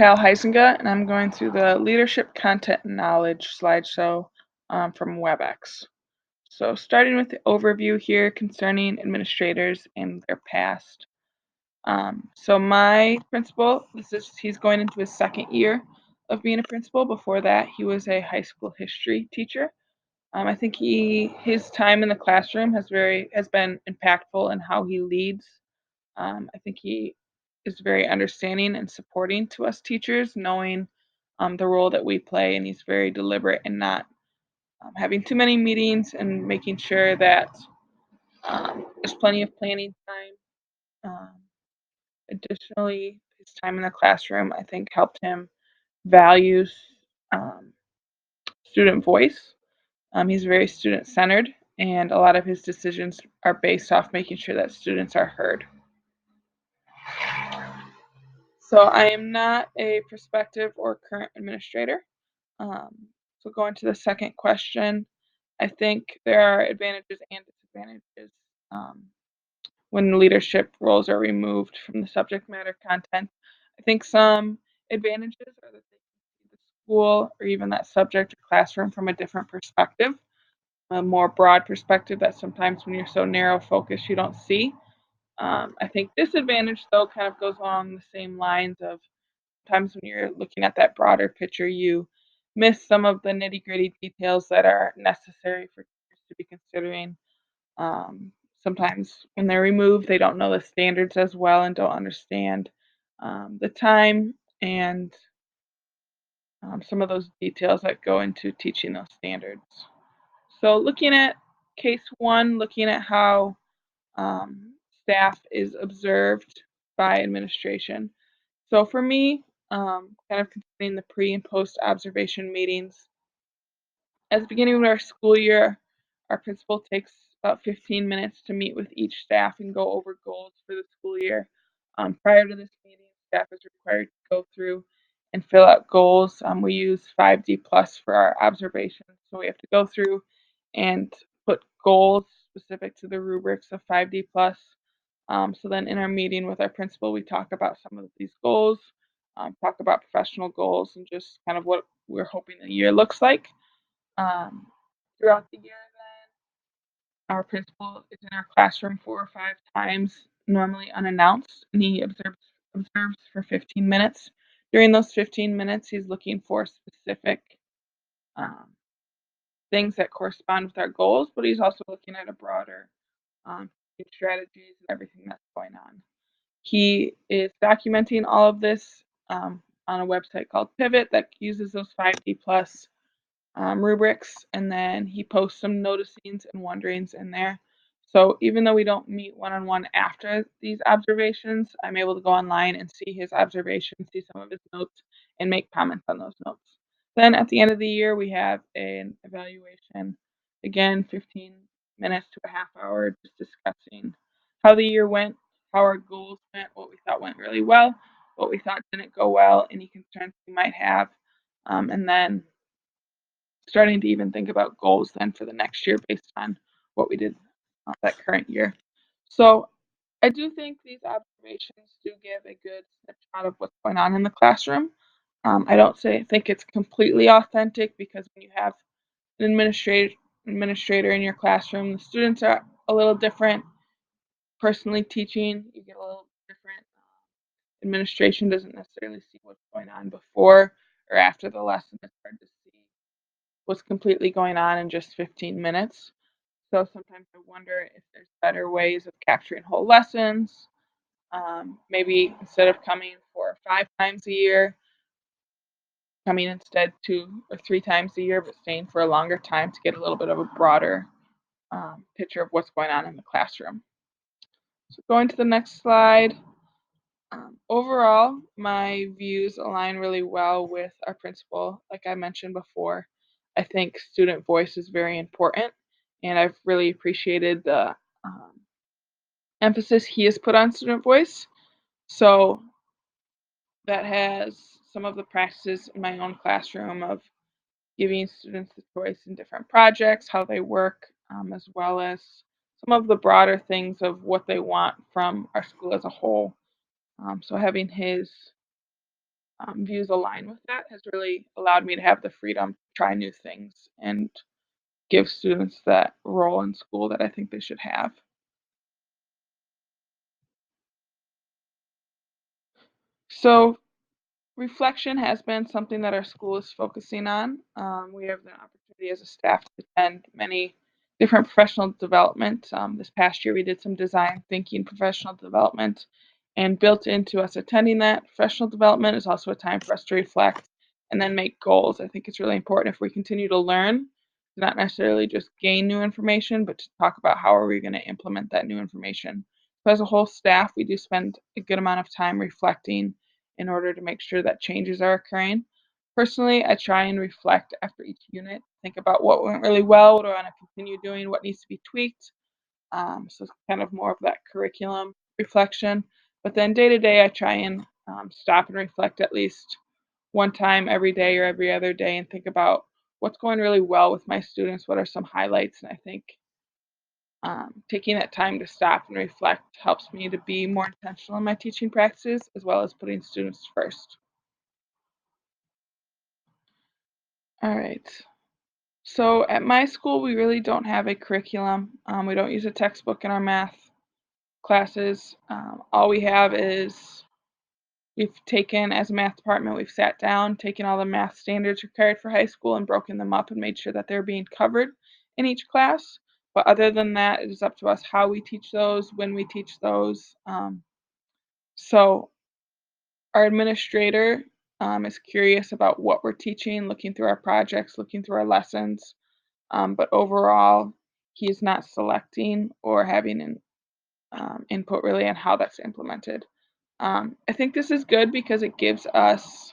Cal Heisinga, and I'm going through the Leadership Content and Knowledge slideshow from WebEx. So starting with the overview here concerning administrators and their past. So my principal, he's going into his second year of being a principal. Before that, he was a high school history teacher. I think his time in the classroom has been impactful in how he leads. I think he is very understanding and supporting to us teachers, knowing the role that we play, and he's very deliberate in not having too many meetings and making sure that there's plenty of planning time. Um, Additionally, his time in the classroom, I think, helped him value um, student voice. He's very student centered, and a lot of his decisions are based off making sure that students are heard. So I am not a prospective or current administrator. So going to the second question, I think there are advantages and disadvantages when leadership roles are removed from the subject matter content. I think some advantages are that they can see the school or even that subject or classroom from a different perspective, a more broad perspective that sometimes when you're so narrow focused you don't see. I think disadvantage though kind of goes along the same lines of times when you're looking at that broader picture, you miss some of the nitty gritty details that are necessary for teachers to be considering. Um, Sometimes when they're removed, they don't know the standards as well and don't understand the time and some of those details that go into teaching those standards. So, looking at case one, looking at how staff is observed by administration. So for me, kind of considering the pre and post observation meetings, at the beginning of our school year, our principal takes about 15 minutes to meet with each staff and go over goals for the school year. Prior to this meeting, staff is required to go through and fill out goals. We use 5D plus for our observations, so we have to go through and put goals specific to the rubrics of 5D plus. So then in our meeting with our principal, we talk about some of these goals, talk about professional goals, and just kind of what we're hoping the year looks like. Um, Throughout the year, then, our principal is in our classroom 4 or 5 times, normally unannounced, and he observes for 15 minutes. During those 15 minutes, he's looking for specific um, things that correspond with our goals, but he's also looking at a broader strategies and everything that's going on. He is documenting all of this on a website called Pivot that uses those 5D plus rubrics, and then he posts some noticings and wonderings in there. So even though we don't meet one-on-one after these observations, I'm able to go online and see his observations, see some of his notes, and make comments on those notes. Then at the end of the year, we have an evaluation. Again, 15 minutes to a half hour, just discussing how the year went, how our goals went, what we thought went really well, what we thought didn't go well, any concerns we might have, and then starting to even think about goals then for the next year based on what we did that current year. So I do think these observations do give a good snapshot of what's going on in the classroom. I don't think it's completely authentic because when you have an administrator in your classroom, the students are a little different. Personally teaching, you get a little different. Administration doesn't necessarily see what's going on before or after the lesson. It's hard to see what's completely going on in just 15 minutes. So sometimes I wonder if there's better ways of capturing whole lessons. Maybe instead of coming 4 or 5 times a year, coming instead 2 or 3 times a year, but staying for a longer time to get a little bit of a broader picture of what's going on in the classroom. So going to the next slide. Overall, my views align really well with our principal. Like I mentioned before, I think student voice is very important, and I've really appreciated the emphasis he has put on student voice. So that has some of the practices in my own classroom of giving students the choice in different projects, how they work, as well as some of the broader things of what they want from our school as a whole. So having his views align with that has really allowed me to have the freedom to try new things and give students that role in school that I think they should have. So reflection has been something that our school is focusing on. We have the opportunity as a staff to attend many different professional development. This past year, we did some design thinking professional development, and built into us attending that professional development is also a time for us to reflect and then make goals. I think it's really important if we continue to learn, to not necessarily just gain new information, but to talk about how are we going to implement that new information. So, as a whole staff, we do spend a good amount of time reflecting in order to make sure that changes are occurring. Personally, I try and reflect after each unit, think about what went really well, what do I want to continue doing, what needs to be tweaked. So it's kind of more of that curriculum reflection. But then day to day, I try and stop and reflect at least one time every day or every other day and think about what's going really well with my students, what are some highlights. And I think taking that time to stop and reflect helps me to be more intentional in my teaching practices as well as putting students first. All right. So at my school, we really don't have a curriculum. We don't use a textbook in our math classes. All we have is we've taken, as a math department, we've sat down, taken all the math standards required for high school and broken them up and made sure that they're being covered in each class. But other than that, it is up to us how we teach those, when we teach those. So our administrator is curious about what we're teaching, looking through our projects, looking through our lessons. But overall, he's not selecting or having an input really on how that's implemented. I think this is good because it gives us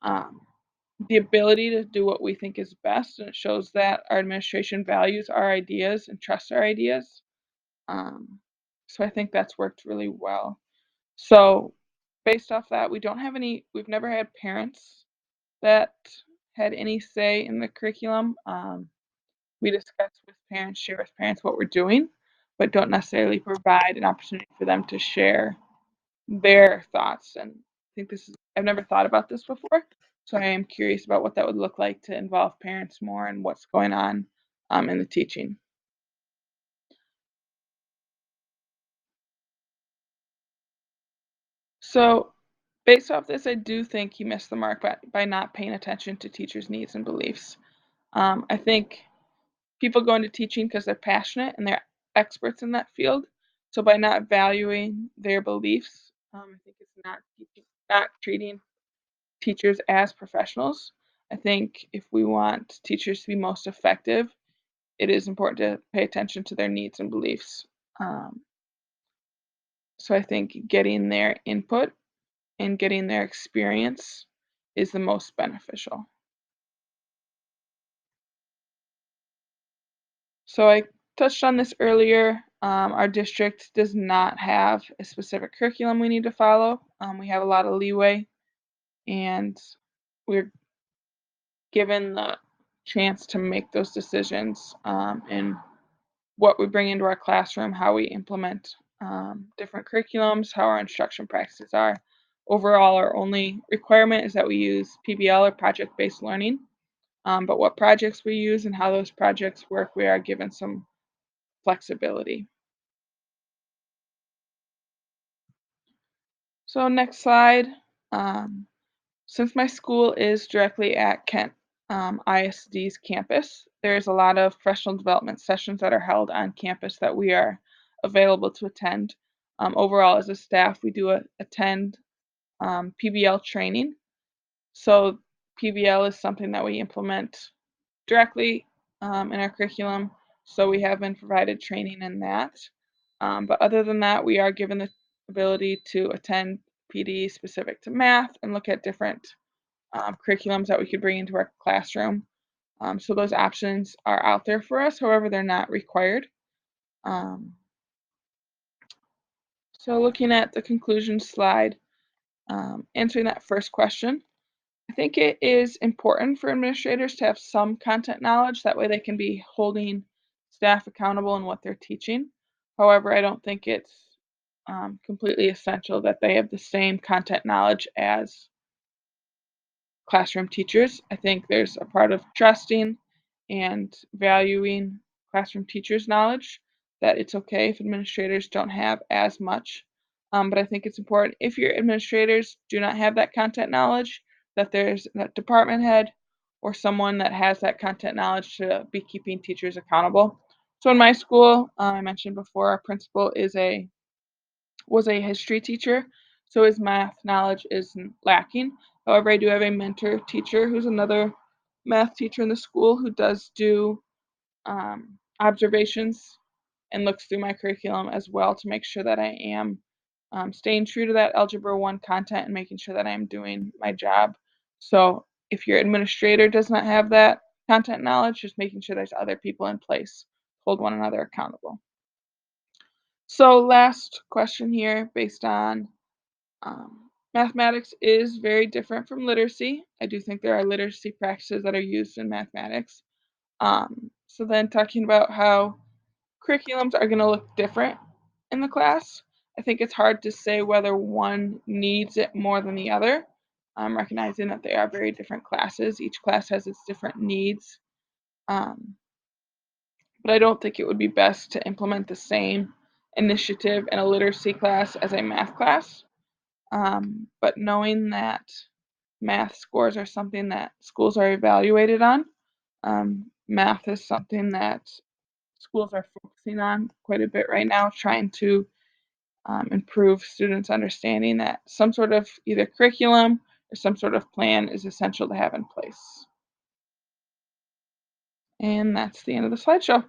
um, the ability to do what we think is best, and it shows that our administration values our ideas and trusts our ideas. Um, so I think that's worked really well. So based off that, we've never had parents that had any say in the curriculum. We discuss with parents, share with parents what we're doing, but don't necessarily provide an opportunity for them to share their thoughts. And I think I've never thought about this before. So I am curious about what that would look like to involve parents more and what's going on in the teaching. So based off this, I do think he missed the mark by not paying attention to teachers' needs and beliefs. I think people go into teaching because they're passionate and they're experts in that field. So by not valuing their beliefs, I think it's not treating teachers as professionals. I think if we want teachers to be most effective, it is important to pay attention to their needs and beliefs. Um, so I think getting their input and getting their experience is the most beneficial. So I touched on this earlier. Our district does not have a specific curriculum we need to follow. We have a lot of leeway, and we're given the chance to make those decisions in what we bring into our classroom, how we implement different curriculums, how our instruction practices are. Overall, our only requirement is that we use PBL or project-based learning. But what projects we use and how those projects work, we are given some flexibility. So next slide. Um, since my school is directly at Kent ISD's campus, there's a lot of professional development sessions that are held on campus that we are available to attend. Overall, as a staff, we do attend PBL training. So PBL is something that we implement directly in our curriculum. So we have been provided training in that. But other than that, we are given the ability to attend PD specific to math and look at different curriculums that we could bring into our classroom. So those options are out there for us. However, they're not required. Um, so looking at the conclusion slide, answering that first question, I think it is important for administrators to have some content knowledge. That way they can be holding staff accountable in what they're teaching. However, I don't think it's completely essential that they have the same content knowledge as classroom teachers. I think there's a part of trusting and valuing classroom teachers' knowledge that it's okay if administrators don't have as much. But I think it's important if your administrators do not have that content knowledge, that there's a department head or someone that has that content knowledge to be keeping teachers accountable. So in my school, I mentioned before, our principal was a history teacher, so his math knowledge is lacking. However, I do have a mentor teacher who's another math teacher in the school who does do observations and looks through my curriculum as well to make sure that I am staying true to that Algebra 1 content and making sure that I am doing my job. So if your administrator does not have that content knowledge, just making sure there's other people in place to hold one another accountable. So last question here based on mathematics is very different from literacy. I do think there are literacy practices that are used in mathematics. So then talking about how curriculums are going to look different in the class, I think it's hard to say whether one needs it more than the other. I'm recognizing that they are very different classes. Each class has its different needs. Um, but I don't think it would be best to implement the same initiative in a literacy class as a math class. But knowing that math scores are something that schools are evaluated on, math is something that schools are focusing on quite a bit right now, trying to improve students' understanding that some sort of either curriculum or some sort of plan is essential to have in place. And that's the end of the slideshow.